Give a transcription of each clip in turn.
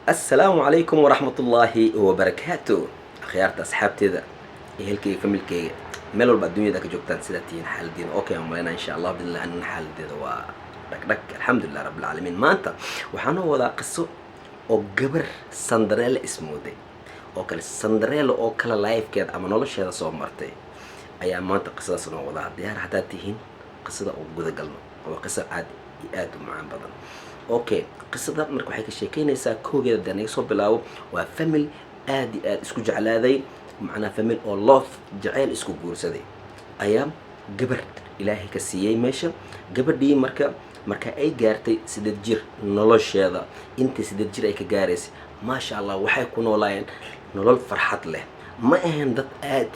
السلام عليكم ورحمة الله وبركاته. خيارت أصحابتي ذا يهلكي فملكي ملول بالدنيا ذاك جوكتان سيداتين حال دين أوكي أمرنا إن شاء الله بإذن الله أن حال دي ذا رك الحمد لله رب العالمين ما أنت وحنا وذا قصة أو جبر سندريلا اسمه دي أو كلا سندريلا أو كلا لايف كده أما نولش هذا صوب مرتي أيام ما أنت قصة سنة وذا ديار حتى تهين قصة أو جذا قلنا أو قصة عاد يأتوا معاً بدن اوكي قصدا marka waxay ka sheekeynaysaa koogeeda danay soo bilaabo waa family aad isku jeclaaday macna family oo love jacayl isku guursaday ayaa gabar ilaahay ka siiyay meesha gabadhii marka ay gaartay 8 jir nolosheeda intii 8 jir ay ka gaaraysay ma sha Allah waxay ku noolaayeen nolol farxad leh ma ahayn dad aad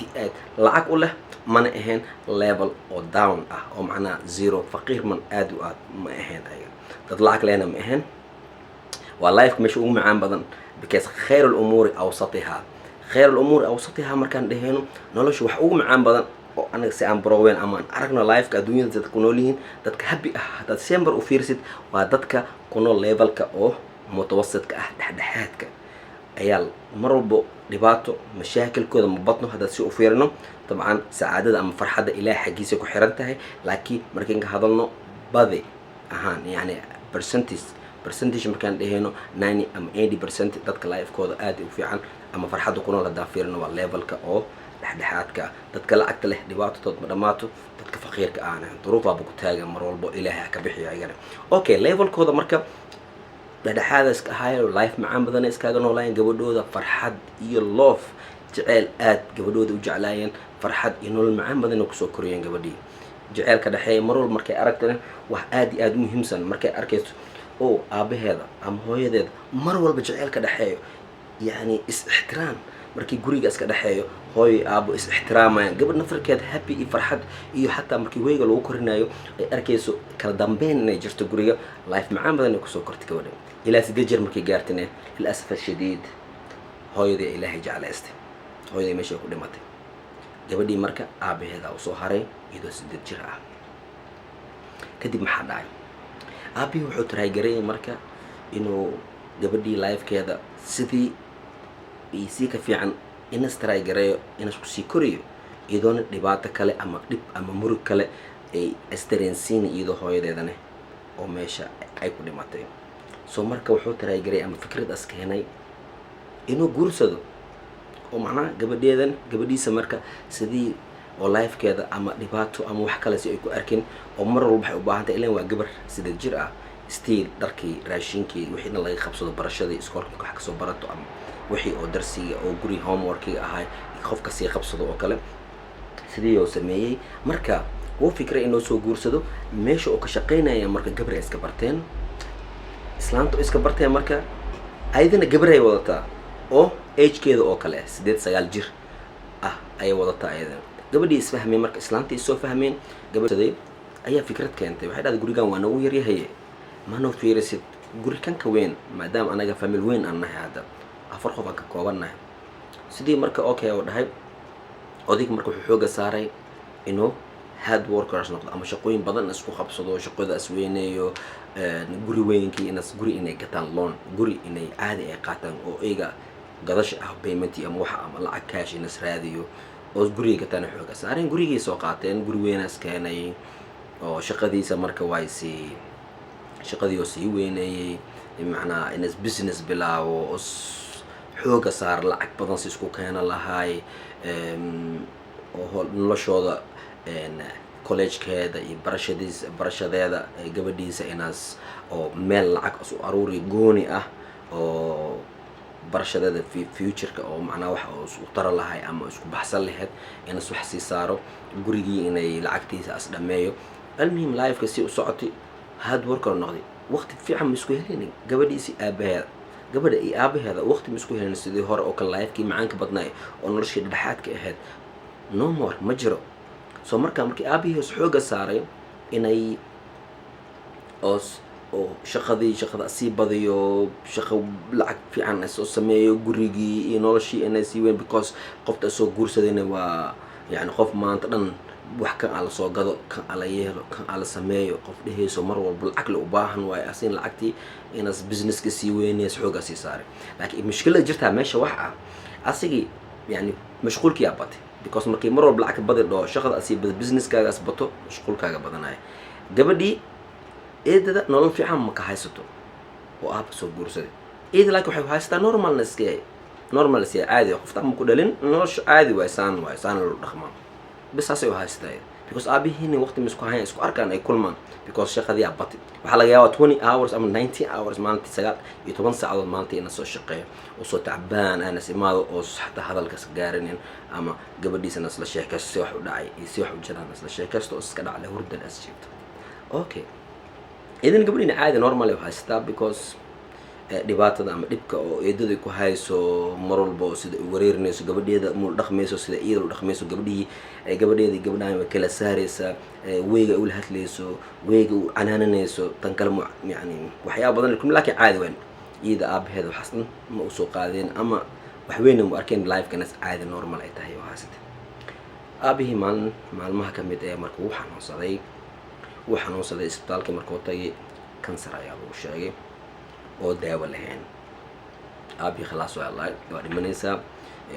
lacag u leh mana ahayn level oo down ah oo macna zero faqiir man aad u aad ma ahayn dad lacag leena ma ahayn waa life meesha ugu macaan badan because khayrul umuri awsatiha markaan dhahayno nolosha wax ugu macaan badan oo anaga si aan browen ama aragno life ka adduunyada dadka ku nool yihiin dadka happy ah dad sember u fiirsid waa dadka ku nool levelka oo mutawassidka ah dhexdhexaadka ayaa mar walba dhibaato mashaakilkooda ma badno hada si u fiirno dabcan saadada ama farxada ilaahay xaqiisa ku xiran tahay laakiin markaan ka hadalno badi ahaan yani percentage markaan dhahayno 90 ama 80% dadka life-kooda aad u fiican ama farxada ku nool hada fiirno waa levelka oo dhexdhexaadka dadka lacagta leh dhibaatadooda ma dhamaato dadka faqiirka ah duruufaha ku taagan mar walba ilaahay ka bixiyo ayagana okay levelkooda marka dhexdhexaada iska hayo life macaan badan iskaga noolayeen gabadhooda farxad iyo love jacayl aad gabadhooda u jeclaayeen farxad iyo nolol macaan badan ku soo koriyeen gabadhii jaceelka dhaxay mar walba markay aragtana wax aad u muhiimsan markay arkayso oo aabaheeda ama hooyadeeda mar walba jaceelka dhaxayo yani is-ixtiraam markii guriga iska dhaxayo hooy aabo is-ixtiraamayaan gabadh nafarkeed happy iyo farxad iyo xataa markii weyga lagu korinayo ay arkayso kala dambeyn inay jirto guriga life macaan badan ay ku soo kortay gabadha ilaa 8 jir markay gaartana للاسف الشديد hooyadii ilaahay jeclaystay hooyadii meesha ku dhimatay gabadhii marka aabaheeda u soo haray iyadoo 8 jir ah kadib maxaa dhacay aabii wuxuu tiraagaray marka inuu gabadhii life-keeda sidii si ka fiican inuu tiraagaray inuu isku sii koriyo iyadoona dhibaato kale ama dhib ama murug kale ay istareensiin iyadoo hooyadeedana oo meesha ay ku dhimatay soo marka wuxuu tiraagaray ama fikrad askeenay inuu guursado oo macna gabadhiisa marka sidii oo life-keeda ama dhibaato ama wax kale si ay ku arkin oo mar walba waxay u baahan tahay ilaa waa gabar 8 jir ah stiil dharkii raashinkii wixii laga qabsado barashadii iskoolka wax ka soo barato ama wixii oo darsiga oo guri homework-iga ahay qofka si qabsado oo kale sidii oo sameeyay marka uu fikray inuu soo guursado meesha oo ka shaqeynaya marka gabar iska barteen islaantu iska barteen marka ayadana gabar ay wadataa oo age-keeda oo kale 8 jir ah ay wadataa ayadana gabadhii isfahmay marka islaantii soo fahmeen gabadhii ayaa fikrad keentay waxay dhahday gurigan waa nagu yaryahay ma noo fiirisid guri kan ka weyn maadaama anaga family weyn aan nahay hada afar qof ka koobanahay sidii marka okay oo dhahay odig marka wuxuu xooga saaray inuu hard workers noqdo ama shaqooyin badan isku qabsado shaqada asweynayo guri weynkii guri inay gataan loan guri inay caadi ay qaataan oo iyaga gadash ah payment ama waxa ama lacag cash in israadiyo oo guriga gataan xooga saareen gurigii soo qaateen guri weynaas keenay oo shaqadiisa marka shaqadii oo sii weynayay macna in business bilaawo xooga saar lacag badan si isku keena lahay oo noloshooda college-keeda iyo barashadeeda gabadhiisa inaas oo meel lacag isu aruuri gooni ah oo barashadeeda future-ka oo macna wax oo isku tara lahay ama isku baxsan lahayd inaas wax si saaro gurigii inay lacagtiisa as dhameeyo almuhim life-ka si u socotay hard worker noqday waqti fiican isku helin gabadhiisi gabadha iyo aabaheeda waqti isku helin sidii hore oo kala life-kii macaanka badnaay oo noloshii dhexaadka ahayd no more ma jiro soo markii aabihiis xooga saaray inay oo shaqada sii badiyo shaqo lacag fiican ay soo sameeyo gurigii iyo noloshii inay sii weyn because qofta soo guursadayna waa yani qof maanta dhan wax kan ala soo gado kan ala yeelo kan ala sameeyo qof dhehayso mar walba lacag la u baahan waayo asin lacagtii inaas businesska sii weynayso xoogaa sii saaray laakiin mushkilada jirtaa meesha wax ah asigii yani mashquulkii aa batay because markii mar walba lacag badi dhoo shaqada asii bada businesskaagaas bato mashquulkaaga badanaya gabadhii eedada nolol fiican ma ka haysato oo aaba soo guursaday eeda laakiin waxay haysataa normal iska caadi qofta ma ku dhalin nolosha caadi waay saan loo dhaqmaa bas saasay u haysataa because aabihiina waqti ma isku hayan isku arkaan ay kulmaan because shaqadii aa batay waxaa laga yaabaa 20 hours ama 19 hours maalintii 9 saacadood maalintii ina soo shaqeeyo oo soo tacbaan aan ismaado oo xataa hadalkaas gaarinin ama gabadhiisana isla sheekaysto si wax u dhacay iyo si wax u jiraan isla sheekaysto oo iska dhacay hurdan as jeegto okay idan gabadhiina caadi normal ay haysataa because dhibaatada ama dhibka oo eedada ku hayso mar walba sida u wareerinayso gabadheeda mul dhaqmayso sida iyada u dhaqmayso gabadheedii gabadhaan way kala saaraysa weyga u hadlayso weyga u canaananayso tan kale yani waxyaabo badan laakiin caadi weyn iyada aabaheeda waxaas ma u soo qaadeen ama wax weyn ma arkeen life-kanas caadi normal ay tahay oo haysatay aabihii maalmaha ka mid markuu wuu xanuunsaday isbitaalkii markuu tagay kansar ayaa lagu sheegay oo daawo lahayn aabii khalaas waa dhimanaysaa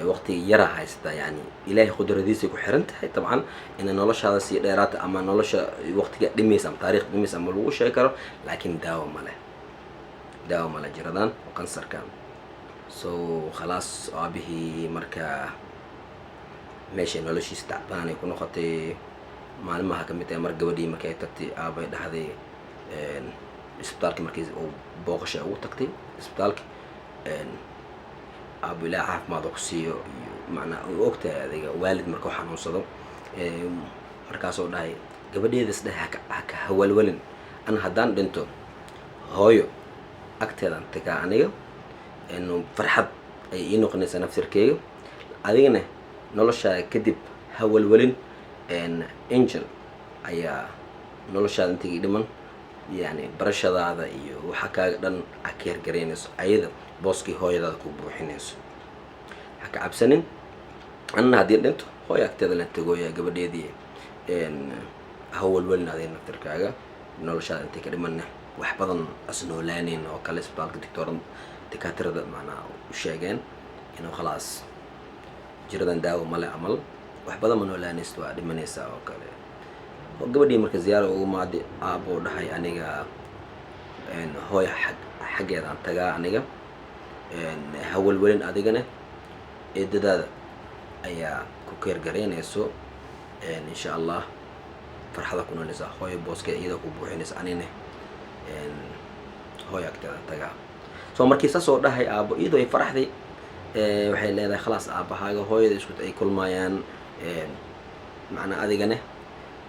waqti yara haysataa yani ilaahay qudradiisa ku xiran tahay dabcan in noloshaada sii dheeraata ama nolosha waqtiga dhimaysa ama taariikh dhimaysa ama lagu sheegi karo laakiin daawo male jiradan oo kansarkan so khalaas aabihii markaa meeshay noloshiisa tacbaanay ku noqotay maalmaha ka mid ah mar gabadhii markay ay tagtay aabay dhahday isbitaalkii markii uu booqasho ugu tagtay isbitaalkii aabo ilaa caafimaad ku siiyo macnaa uu ogtahay adiga waalid marka uu xanuunsado markaasoo dhahay gabadheedas dhahay haka hawalwalin ana haddaan dhinto hooyo agteedaan tagaa aniga farxad ay ii noqonaysaa nafsirkeyga adigana noloshaada kadib hawalwalin angel ayaa noloshaada intii dhiman يعني برشادة iyo waxa kaaga dhan akeer gareynayso ayada booskii hooyadaada ku buuxinayso haka cabsanin anna hadii dhinto hooyo agteeda la tagaya gabadheedii hawalwalnaadeen naftirkaaga noloshaada intii ka dhimanna wax badan asnoolaaneen oo kale isbitaalka dikaatirada macnaa u sheegeen inuu khalaas jiradan daawo male amal wax badan ma noolaanaysto waa dhimanaysaa oo kale gabadhii marka ziyaaro ugu maadi aabo dhahay aniga hooyo xaggeedaan tagaa aniga hawalwalin adigana eedadaada ayaa ku keergaraynayso insha allah farxada ku nooleysaa hooyo booskee iyada ku buuxinaysa anina hooyo agteedaan tagaa soo markii saasoo dhahay aabo iyadoo ay faraxday waxay leedahay khalaas aabahaaga hooyada isku ay kulmayaan macnaa adigana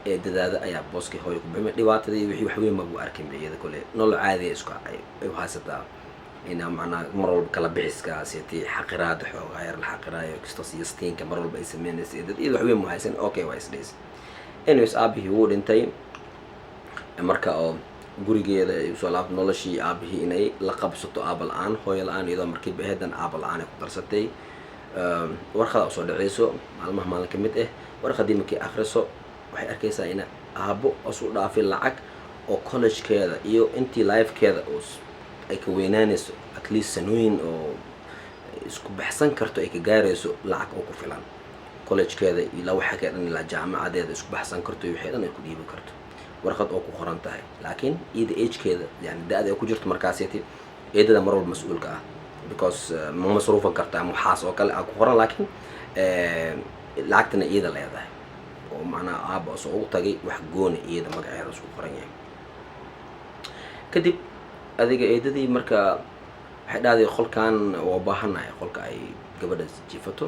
eedadaada ayaa booskii hooyo ku biximay dhibaatadii wixii wax weyn ma buu arkin iyada kale nolol caadi isku ay haysataa ina macnaa mar walba kala bixiskaas iyo xaqiraada xoogaa yar la xaqiraayo kisto siistiinka mar walba ay sameynayso dad iyada wax weyn ma haysan okay waa isdheys anyways aabihii wuu dhintay marka oo gurigeeda ay usoo laabto noloshii aabihii inay la qabsato aaba la-aan hooyo la-aan iyadoo markii baheedan aaba la-aan ay ku darsatay warqada usoo dhaceyso maalin ka mid warqadii markii akhriso waxay arkaysaa in aabo asu dhaafay lacag oo collegekeeda iyo intii lifekeeda ay ka weynaanayso at least sanooyin oo isku baxsan karto ay ka gaarayso lacag oo ku filan collegekeeda ilaa waxa ka dhan ilaa jaamacadeeda isku baxsan karto iyo wixii dhan ay ku dhiibi karto warqad oo ku qoran tahay laakiin iyada age-keeda yani da-da ay ku jirto markaasiyati eedada mar walba mas-uulka ah because ma masruufan karta ama waxaas oo kale ku qoran laakiin lacagtana iyada leedahay oo macnaa aaba soo ugu tagay wax gooni iyada magaceeda isku qoran yahay kadib adiga eedadii marka waxay dhahday qolkan waa baahanahay qolka ay gabadha jiifato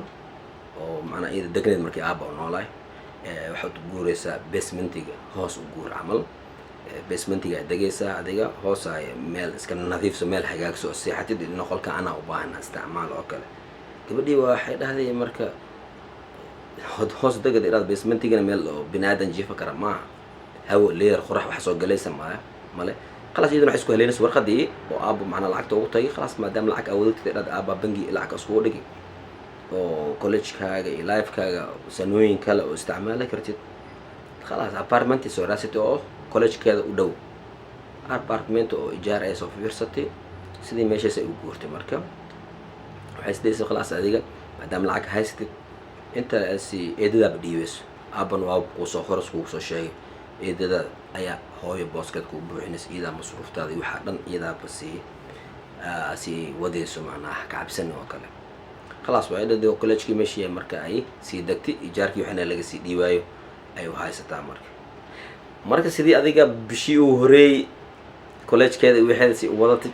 oo macnaa iyada degneed markii aaba oo noolaay waxaad guuraysaa basementiga hoos u guur camal basementiga degaysaa adiga hoos ay meel iska nadiifso meel hagaagso seexatid in qolka anaa u baahana isticmaal oo kale gabadhii waxay dhahday marka hoos degada iraad basementigana meel oo binaadan jiifa kara maaha hawo leer qorax wax soo galaysa male خلاص يدنا حسكو هلينس ورقدي وأبو معنا لعقت وقتي خلاص ما دام لعق أولك تقدر أبا بنجي لعق أسبوع دقي وكولج كاجا لايف كاجا سنوين كلا واستعماله كرتيت خلاص apartment soo raasatay oo collegekeeda u dhow apartment oo ijaar ay soo fiirsatay sidii meeshaas ay u guurtay marka waxay isdaysaa khalaas adiga maadaama lacag haysatid inta si eedadaaba dhiibeyso aaban waa kuu soo horas kugu soo sheegay eedada ayaa hooyo booskeed ku buuxinaysa iyadaa masruuftaada iyo waxaa dhan iyadaaba sii wadayso macnaha ka cabsan oo kale khalaas waa eedadii oo collegekii meeshii marka ay sii degtay ijaarkii waxna laga sii dhiibaayo ay u haysataa marka sidii adiga bishii uu horeeyay collegekeeda waxeeda si wadatay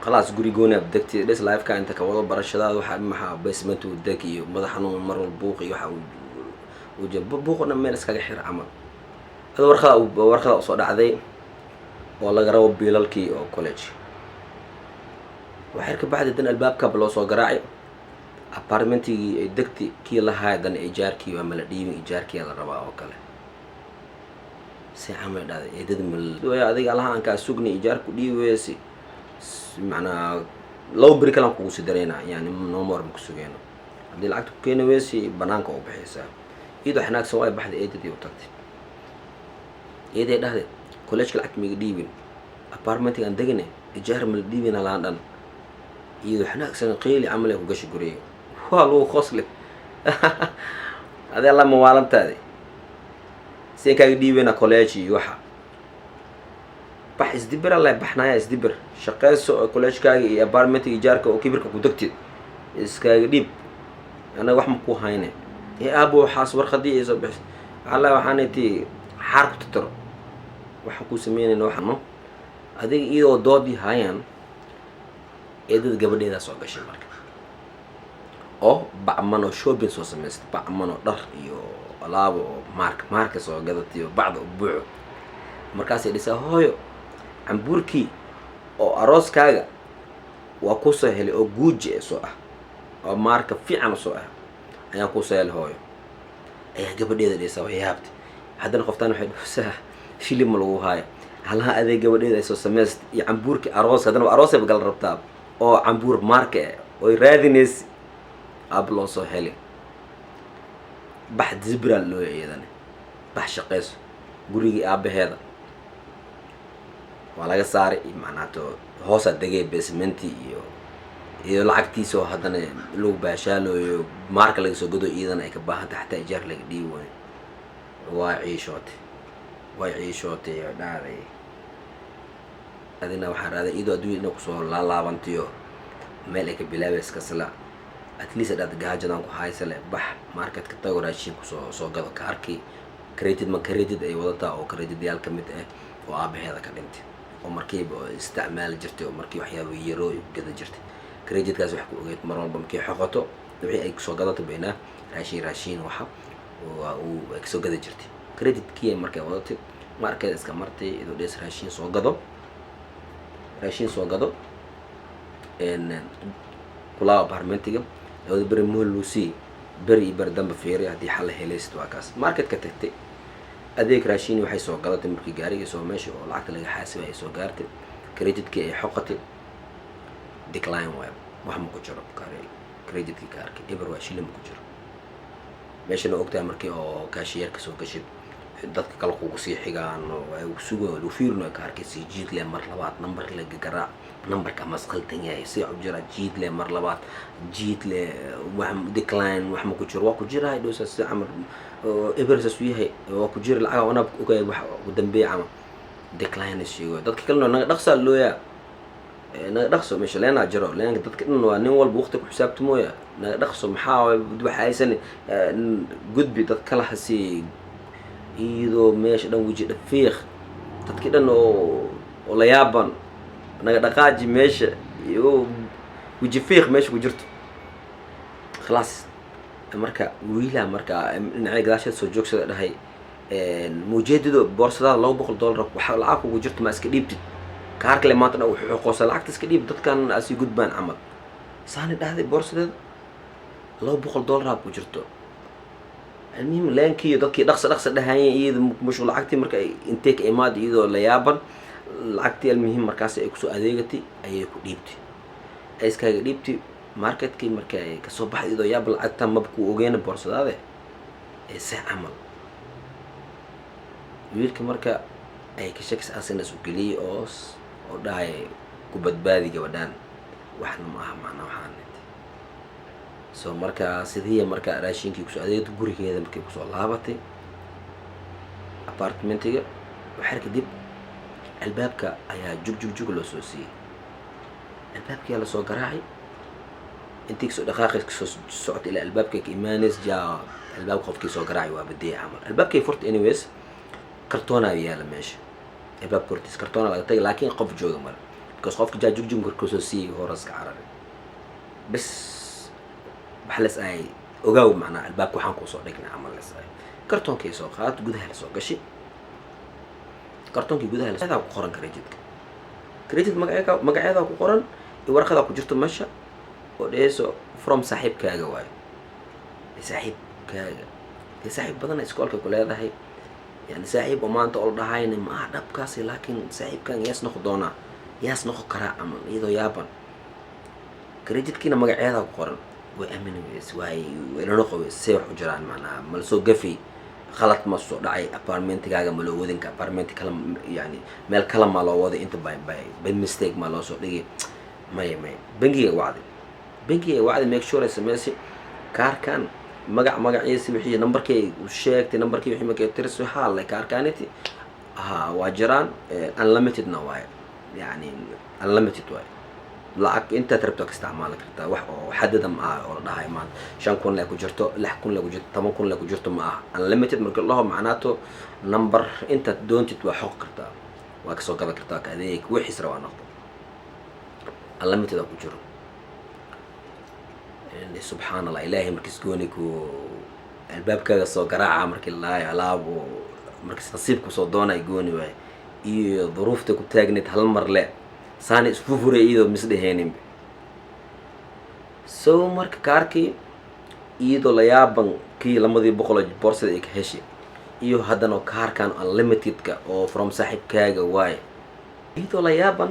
خلاص guri gooni aad degtay dhis life-ka inta ka wada barashadaada waxa maxaa basement uu deg iyo madax xanuun mar walba buuq iyo waxa uu buuqna meel iskaga xir camal hada warqada soo dhacday oo laga rabo biilalkii oo college waxay ka bacdi dan albaabka loo soo garaacay apartmentigii ay degtay kii lahaa dan ijaarkii waa mala dhiibin ijaarkii la rabaa oo kale si camal dhacday eedada mal adiga lahaan ka sugni ijaarku dhiibaysi macnaa loo bari kalan kugu sii dareynaa yani noomar ma ku sugeeno haddii lacagta ku keeni weysi banaanka u bixiysaa iyadoo xanaagsan way baxday eedadii u tagtay eeday dhahday college lacagta miga dhiibin apartmentiga aan degane ijaar ma la dhiibina laan dhan iyadoo xanaagsan qeyli camal ay ku gashi guriga waa lagu qosle adee la mawaalantaadi seen kaaga dhiibina college iyo waxa bax isdibir alla baxnaya isdibir shaqeyso college-kaaga iyo apartment ijaarka oo kibirka ku degtid iskaaga dhiib anaga wax ma ku hayne aabo waxaas warqadii ay soo bixisay alla waxaan intii xaar ku tiro waxa ku sameynayna waxano adiga iyadoo doodii hayaan eedada gabadheeda soo gashay marka oo bacmano shopping soo samaystay bacmano dhar iyo alaabo oo marka soo gadatay oo bacda u buuxo markaasay dhisaa hooyo cambuurkii oo arooskaaga waa ku soo helay oo guuji soo ah oo marka fiican soo ah ayaan ku soo helay hooyo ayaa gabadheeda dheesay way yaabtay haddana qoftaan waxay dhusaa film lagu haayo halaha adeeg gabadheeda ay soo samaystay iyo cambuurkii aroos haddana aroos ay gal rabtaa oo cambuur marka oo raadinays ab loo soo helay bax zibral loo yeedan bax shaqeyso gurigii aabaheeda waa laga saaray macnaato hoosa degay basementi iyo lacagtiisa oo haddana lagu baashaalooyo marka laga soo gado iidana ay ka baahanta xataa ijaar laga dhiibo waa ciishootay dhaaday adina waxaa raaday iyadoo adduunya inay kusoo laalaabantayo meel ay ka bilaabaysa kasla at least dad gaajadan ku haysale bax marketka tago raashin soo gado kaarkii credit ay wadataa oo credit yaal ka mid ah oo aabaheeda ka dhintay oo markiiba isticmaal jirtay oo markii waxyaabo yaro gada jirtay creditkaas wax ku ogeed mar walba markii xoqoto wixii ay soo gadato beena raashin waxa uu soo gada jirtay creditkii markay wadatay markeeda iska martay idoo dhees raashin soo gado kula apartmentiga oo bari lucy bari damba fiiri hadii xal helaysto waa kaas marketka tagtay adeeg raashin waxay soo gadatay markii gaariga soo meesha oo lacagta laga xaasibay ay soo gaartay creditkii ay xoqatay decline web wax ma ku jiro creditkii kaarka eber waa shilin ku jiro meeshana ogtahay markii oo cashier ka soo gashay dadka kala kugu sii xigaan oo ay sugo lu fiirno kaarka si jiid le mar labaad number la garaac numberka masqaltan yahay si u jira jiid le mar labaad jiid le wax decline wax ma ku jiro waa ku jira idoosa si amar ebersa suu yahay waa ku jira lacag wana ogay wax ugu dambeeyay ama decline shigo dadka kalena naga dhaqsa looya naga dhaqso meesha leena jiro leena dadka dhan waa nin walba waqti ku xisaabto mooya naga dhaqso maxaa waxa aysan gudbi dad kala hasi iyadoo meesha dhan waji dhafiiq dadkii dhan oo la yaaban naga dhaqaaji meesha iyo waji fiiq meesha ku jirto خلاص marka wiila marka dhinacay gadaasheed soo joogsada dhahay mujeedido boorsada $200 waxa lacag ugu jirto ma iska dhiibtid kaarka le maanta wuxuu qoosay lacagta iska dhiib dadkan asi gudbaan amal saani dhahday boorsada $200 ku jirto المهم لانكي dadkii dhaqso dhahaayeen iyada mushul lacagtii marka intee ka imaad iyadoo la yaaban lacagtii almuhim markaas ay ku soo adeegatay ayay ku dhiibtay ay iskaga dhiibtay marketkii marka ay ka soo baxday iyadoo yaab lacagta mab ku ogeena boorsadaade ee si amal wiilka marka ay ka shakis asina isu geliyay oo dhahay ku badbaadi gabadhaan waxna ma aha macna waxaan soo marka sidii marka raashinkii ku soo adeegto gurigeeda markay ku soo laabatay apartmentiga waxaa kadib albaabka ayaa jug loo soo siiyay albaabkii la soo garaacay intii soo dhaqaaqay soo socotay ilaa albaabka ka imaanays jaa albaab qofkii soo garaacay waa badiyay camal albaabkii furtay anyways kartoona yaala meesha albaab kortiis kartoona laga tagay laakiin qof jooga mar because qofka jaa jug markuu soo siiyay horaska cararay bas waxlas ay ogaaw macnaa albaabka waxaan ku soo dhignay camal las ay kartoonkii soo qaad gudaha la soo gashay kartoonkii gudaha la ku qoran credit magaceeda ku qoran iyo warqada ku jirto meesha oo dheeso from saaxiibkaaga waayo saaxiibkaaga saaxiib badan iskoolka ku leedahay yani saaxiib oo maanta oo dhahayna ma aha dhabkaasi laakiin saaxiibkan yaas noqon doonaa yaas noqon karaa ama iyadoo yaaban creditkiina magaceeda ku qoran way aaminays way ilano qabeys say wax u jiraan macnaha mal soo gafi khalad ma soo dhacay apartmentigaaga ma loo wadinka apartment kala yani meel kala ma loo wada inta by mistake ma loo soo dhigay may bangiga wacdi make sure SMS kaarkan magaciisa wixii numberkii uu sheegtay numberkii wixii markay tirso xaalay kaarkaniti waa jiraan unlimited na waay yani unlimited waay lacag inta tarabto ka isticmaali kartaa wax oo xadada ma aha oo la dhahay maanta 5,000 la ku jirto 6,000 la ku jirto 10,000 la ku jirto ma aha unlimited marka loo macnaato number inta doontid waa xoq kartaa waa ka soo gadan kartaa ka adeeg wixii sara waa noqdo unlimited ku jiro subhanallah ilaahi markii gooniku albaabkaaga soo garaaca markii la alaabo markii nasiibku soo doonay gooni waay iyo duruufta ku taagneed hal mar le saani isku furay iyadoo misdheheenin soo marka kaarkii iyadoo la yaaban kii 200 boorsada ay ka heshay iyo haddana kaarkan unlimitedka oo from saaxiibkaaga waay iyadoo la yaaban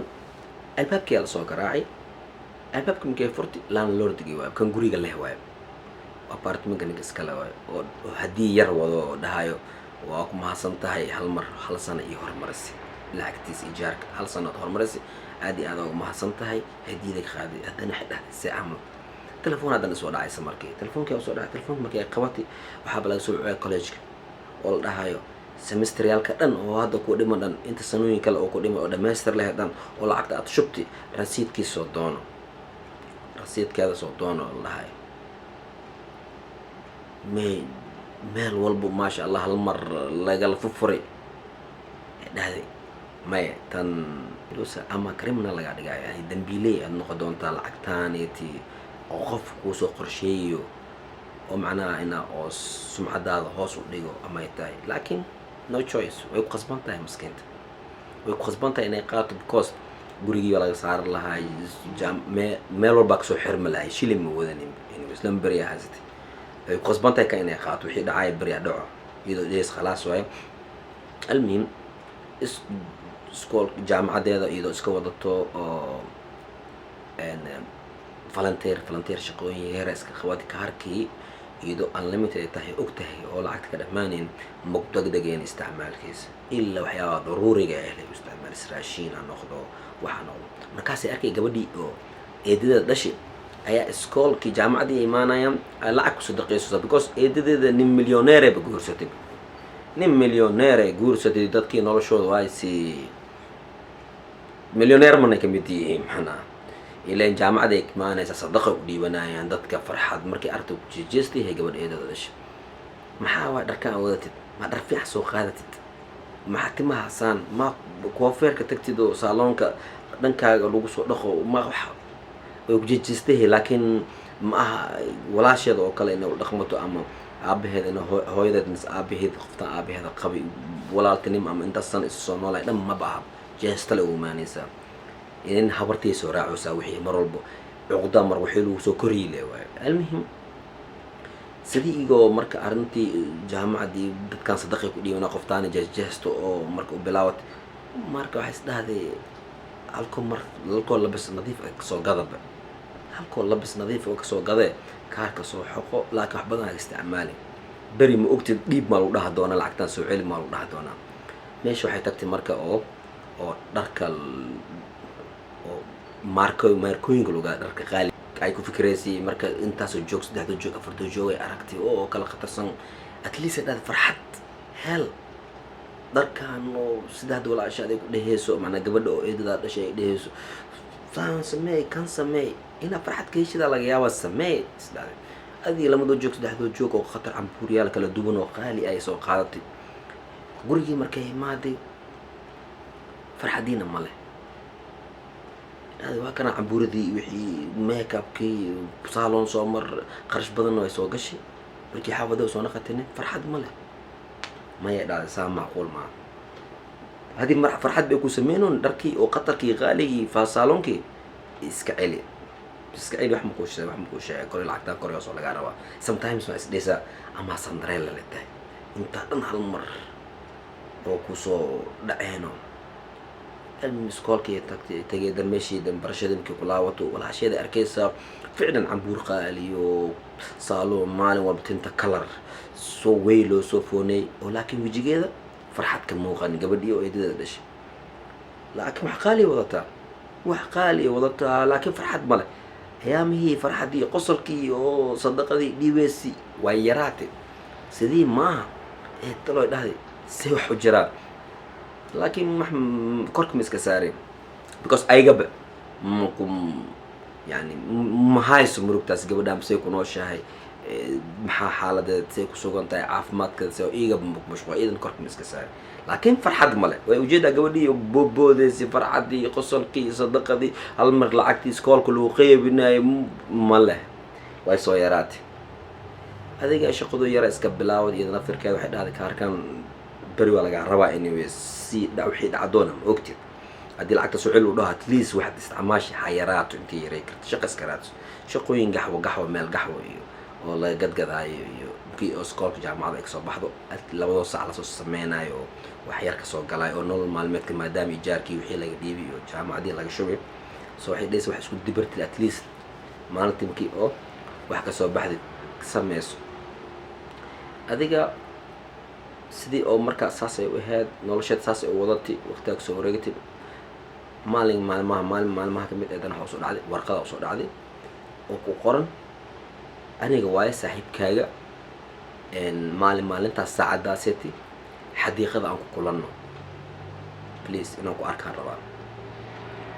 albaabkii la soo garaacay albaabka markay furtay landlordigi waa kan guriga leh waay apartment kan iska la waay oo hadii yar wado dhahayo waa ku mahadsan tahay hal sano iyo hormarisi lacagtiis ijaarka hal sano hormarisi aadi aad ugu mahadsan tahay hadiida qaaday hadana xidhaday si amal telefoon hadan soo dhacay markii telefoonka soo dhacay telefoon markay qabatay waxa balaga soo wacay college oo la dhahayo semestriyalka dhan oo hadda ku dhiman dhan inta sanooyin kale oo ku dhiman oo dhamaystir leh dhan oo lacagta aad shubtay rasiidkiisa soo doono rasiidkeeda soo doono la dhahayo meel walba maasha Allah hal mar laga fufuray dhahday may tan lusa ama criminal laga dhigay yani dambiilay aad noqon doontaa lacagtaaniti oo qof ku soo qorsheeyo oo macnaha ina oo sumcadaada hoos u dhigo ama tahay laakiin no choice way ku qasban tahay maskiinta way ku qasban tahay inay qaato because gurigii laga saar lahaa meel walba ka soo xirma lahay shilin ma wadanin in islam bariya haysatay way ku qasban tahay ka inay qaato wixii dhacay bariya dhaco iyadoo dees khalaas way almuhim school jaamacadeeda iyadoo iska wadato oo volunteer shaqooyin yar iska qawaad kaarkii iyadoo unlimited tahay og tahay oo lacagta ka dhamaaneen mugdagdageen isticmaalkiisa illa waxyaabo daruuriga ah ee isticmaal raashin aan noqdo waxaan noqdo markaas ay arkay gabadhii oo eedada dhashay ayaa iskoolkii jaamacadii imaanayaan lacag ku sadaqayso because eedadeeda nin milyoneer ba guursatay nin milyoneer ay guursatay dadkii noloshooda waa si milyoneer man ka mid yihiin maxana ileen jaamacada ay imaanaysa sadaqa u dhiibanayaan dadka farxad markii aragto ku jeestay hay gabadh eedada dhashay maxaa waa dharkaan wadatid ma dhar fiican soo qaadatid ma timaha san ma coiffeurka tagtid oo salonka dhankaaga lagu soo dhaqo ma wax way ku jeestay laakiin ma aha walaasheeda oo kale inay dhaqmato ama aabaheeda inay hooyadeed mis aabaheed qofta aabaheeda qabi walaaltinim ama inta san is soo noolay dhan ma baaha jeestale u maanaysa in habartii soo raacaysa wixii mar walba uqda mar wixii lagu soo koriilay way almuhim sidii igo marka arintii jaamacadii dadkan sadaqay ku dhiibana qoftaan jeesto oo marka u bilaawat marka waxa isdahday alkool labis nadiif ah soo gadaba halkoo labis nadiif oo ka soo gaday kaarka soo xoqo laakiin wax badan ay isticmaalay bari ma ogtid dhiib ma lagu dhaha doona lacagtan soo celi ma lagu dhaha doona meesha waxay tagtay marka oo dharka oo maarkooyinka lugaa dharka qaali ay ku fikiraysay marka intaasoo joog 3 joog 4 joog ay aragtay oo kala khatarsan at least dad farxad hel dharkan oo 3 walaasha ay ku dheheyso macna gabadha oo eedada dhashay ay dheheyso faan samee kan samee ina farxad ka heshida laga yaabo samee isdhaay adii lama joog 3 joog oo khatar cambuuriyaal kala duwan oo qaali ay soo qaadatay gurigii markay imaaday farxadiina male هذا كان عبوردي وحي ميك اب كي صالون سومر خرج بدن way soo gashay markii xaafado soo naqatay farxad ma leh ma yeedha saa macquul ma hadi mar farxad bay ku sameeyeen dharkii oo qatarkii qaaligi fa saaloonkii iska celi wax ma ku sheegay kor lacagta kor soo laga rabaa sometimes ma isdhisa ama sandareel la leedahay inta dhan hal mar oo ku soo dhaceeno المسكولكي تجي درمشي دم برشة كي كلاوته ولا شيء ذا أركيسا فعلا عم بورقة اليو صالون مالي وبتنتا كلر سو ويلو سو فوني ولكن بيجي كذا فرحت كم مغني قبل ديو يدي دش لكن وحقالي وضعتها لكن فرحت ماله أيام هي فرحة دي قصر كي أو صدقة دي ويسي ويراتي سدي ما طلعوا ده سوى حجرات لكن كركم إسكساري because أي قبل ممكن يعني ما هاي سمروك تاس قبل دام سيكون وشاهي حالة ده سيكون سوقن تاي عافمات كذا سو أي قبل مش وايد كركم إسكساري لكن فرحة ماله وجودها قبل دي بوبو دي فرحة دي قصر كي صدقة دي هالمر لعكتي سكول كله قيب إنه ماله ويسويرات هذا جا شقدو يرى إسكبلاو إذا نفر كذا واحد هذا كان بري ولا قاعد ربع إنه سي دا وحيد عدونا وقتي هدي العكس سعيل ودها تليس واحد استعماش حيرات انتي ريكرت شقس كرات شقوين قحوة مال قحوة والله قد هاي كي اسكول جامعة ذيك صباح دو لو ساعة على صوص سمينا وحير كسو قلاي او نول معلومات كما دام ايجار كي وحي لقى ديبي جامعة دي لقى شوي سو وحيد ليس واحد سكو دبرت الاتليست مالتي مكي او واحد كسو بحدي سميسو هذيك sidii oo marka saas ay u ahayd nolosheed saas ay u wadatay waqtiga soo wareegtay maalmaha kamid ah waxa soo dhacday warqada soo dhacday oo ku qoran aniga waay saaxiibkaaga maalintaas saacadaasati xadiiqada aan ku kulanno please inaan ku arkaan rabaa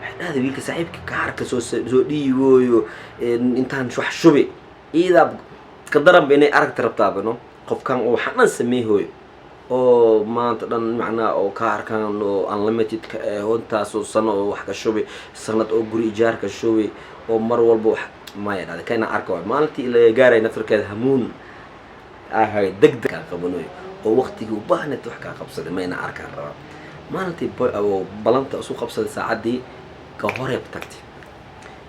waxaad wiilka saaxiibka ka harka soo dhiibooyo intaan wax shubi iida ka daran inay aragta rabtaabano qofkan oo waxaan sameeyay oo maanta dhan macnaa oo ka arkaan oo unlimited ka oo intaas oo sano oo wax ka shubay sanad oo guri ijaar ka shubay oo mar walba wax ma yaraada kayna arko maalintii la gaaray nafirkeeda hamuun ahay degdeg ka qabanayo oo waqtigii u baahnaa wax ka qabsaday mayna arkaan rabaa maalintii oo balanta soo qabsaday saacadii ka horeeb tagtay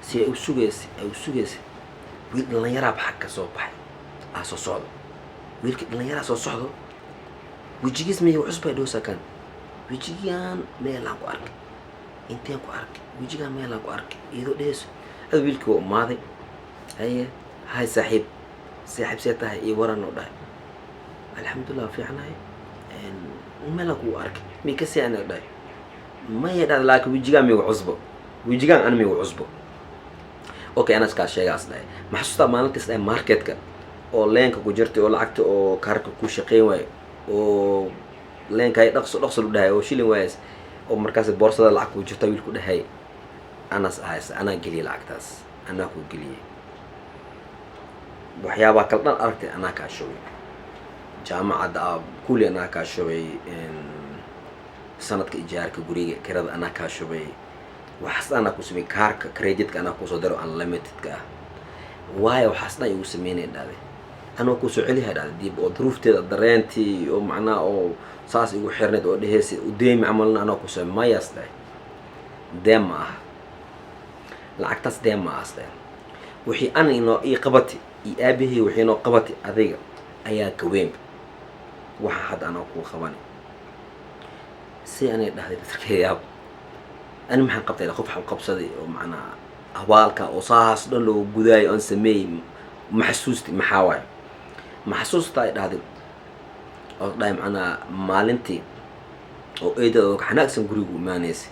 si ay u sugeysay wiil dhalinyaro xaq ka soo baxay soo socdo wiilka dhalinyaro soo socdo وجيجيس مي وعصبة دوسا كان وجيجيان ميلان كو أرك إنتين كو أرك وجيجيان ميلان كو أرك يدو ديس هذا بيلكو ماضي هاي ساحب سيتها يورا نودا الحمد لله في عناي ميلان كو أرك مي كسي أنا داي ما يدا لك وجيجيان مي وعصبة وجيجيان أنا مي وعصبة أوكي أنا سكال شيء أصلاً محسوسة مالك تسأل ماركت كا أو لينك كو جرتي أو لعكت أو كارك كو شقين واي oo leenkay dhaqso u dhahay oo shilin ways oo markaas boorsada lacag ku jirta wiilku dhahay ana geliye lacagtaas ana ku geliye waxyaabo kala dhan aragtay ana ka shubay jaamacada kulli ana ka shubay sanadka ijaarka guriga kirada ana ka shubay waxaas ana ku sameeyay kaarka credit-ka ana ku soo daro unlimited ka waayo waxaas dhan igu sameeyay dhaday أنا كوسو علي هذا ديب أو ظروف تدا درينتي أو معناه أو ساس يقول حرنت أو دهسي وديم عملنا أنا كوسو ما يصلح دم العكتاس دم أصلا وحي أنا إنه قبتي أبيه وحي إنه قبتي أذيك أيا كويم واحد أنا كو خواني سي أنا ده بتركيا أنا محن قبتي لخوف حن قبصدي ومعنا أهوالك أو صاص دلو جداي أنسمي محسوستي محاوي محسوستا هذا أو دايم أنا مالنتي oo eedada oo xanaaqsan gurigu imaanaysa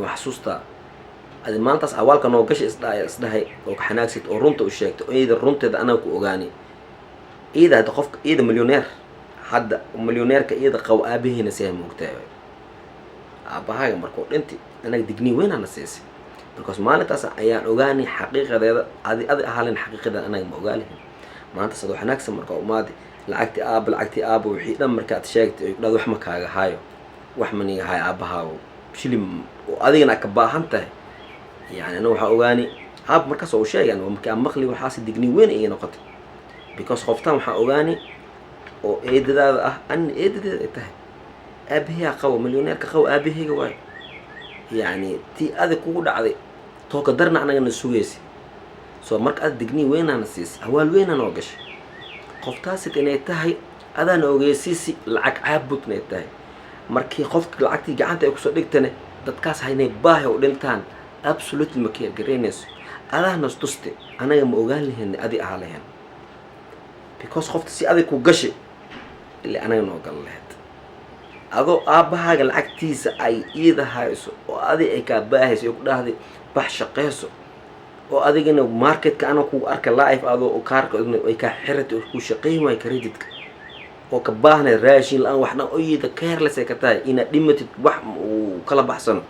wax xasuusta adi maalintaas awaalka noo gashay isdhahay oo xanaaqsid oo runta u sheegto eeda runteeda anaga ku ogaani eeda hadda qofka eeda milyoneer hadda milyoneerka eeda qabo aabaheena si ay moogtahay aabahaaga markuu dhintay anaga digniin weyn aan siisay because maalintaas ayaan ogaanay xaqiiqadeeda adi ahalin xaqiiqadeeda anaga ma ogaalihin maalintaas adoo xanaaqsan marka umaadi lacagti aaba wixii dhan markaad sheegtay dhad wax ma kaaga haayo wax ma niga haayo aabahaago shilim oo adigana ka baahan tahay yani ana waxaa ogaani aab markaas oo sheegan oo markaa maqli waxaasi digniin weyn ay noqotay because qoftaan waxaa ogaani oo eedadaada ah an eedadeeda ay tahay aabaheeyaa qabo milyoneerka qabo aabaheyga waayo yani tii adig kugu dhacday tooka darna anagana sugaysa soo marka aad digniin weynaana siisay awaal weynaan oo gashay qoftaasid inay tahay adaana ogeysiisi lacag caabudna ay tahay markii qofka lacagtii gacanta ay kusoo dhigtane dadkaas haynay baahi u dhintaan absolutely ma keer garaynayso adaana tuste anaga ma ogaan lahayn adi ahaa lahayn because qofta si adig ku gashay ilaa anaga noo gal lahayd adoo aabahaaga lacagtiisa ay iida hayso oo adi ay kaa baahayso ay ku dhahday bax shaqeyso oo adigana marketka ana ku arka live adoo kaarka ay kaa xirata oo ku shaqeyn waay credit-ka oo ka baahnay raashin la-aan waxna oyida careless ay ka tahay inaad dhimatid wax uu kala baxsano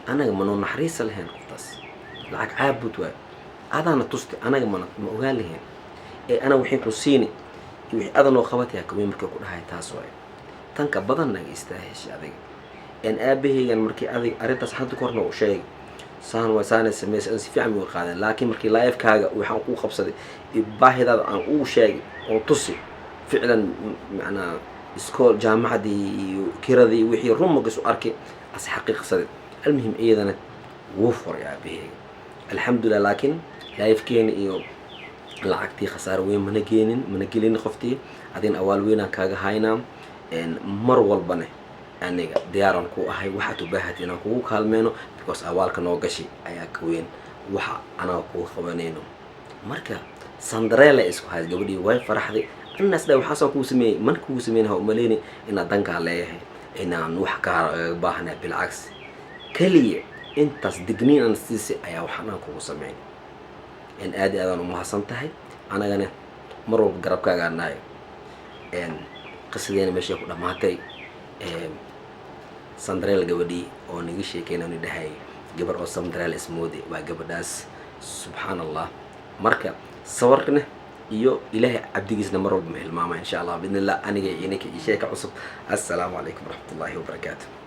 anaga ma noo naxariisa lahayn qoftaas lacag caabud waay adaana tuste anaga ma ogaan lahayn ee ana wixii ku siini wixii adanoo qabataya kawey markay ku dhahay taas waay tanka badan naga istaaheshay adiga en aabaheygan markii adig arrintaas hadda korna u sheegay saan waa saanay sameysay si fiican u qaadan laakiin markii live-kaaga waxaan ku qabsaday baahidaada aan uu sheegay oo tusi ficlan macnaa iskool jaamacadii kiradii wixii rumagas u arkay as xaqiiqsaday almuhim iyadana wuu furay aabaheyga alxamdulilah laakiin live-keena iyo lacagtii khasaaro weyn mana gelin qoftii adin awaal weynaan kaaga haynaa mar walbane aniga diyaaran ku ahay waxaad u baahatay inaan kugu kaalmeyno because awaalka noo gashay ayaa ka weyn waxa anaga kugu qabanayno marka Sandarella isku hays gabadhii way faraxday annaas dha waxaasoo kuu sameeyay man kuu sameeyay umaleeni inaad danka leeyahay inaan wax ka baahnaa bilcaks kaliya intaas digniin aan siisay ayaa waxaan kugu sameeyay in aad u mahadsan tahay anagana mar walba garabkaaga nahay qisadeena meesha ku dhamaatay Sandarella gabadhii oo niga sheekeynay dhahay gabar oo Sandarella ismoodi waa gabadhaas subhanallah marka sawarkana iyo ilaahay abdigiisna mar walba ma hilmaama insha Allah bidnillah aniga iyo inaka sheeka cusub assalamu alaykum warahmatullahi wabarakatuh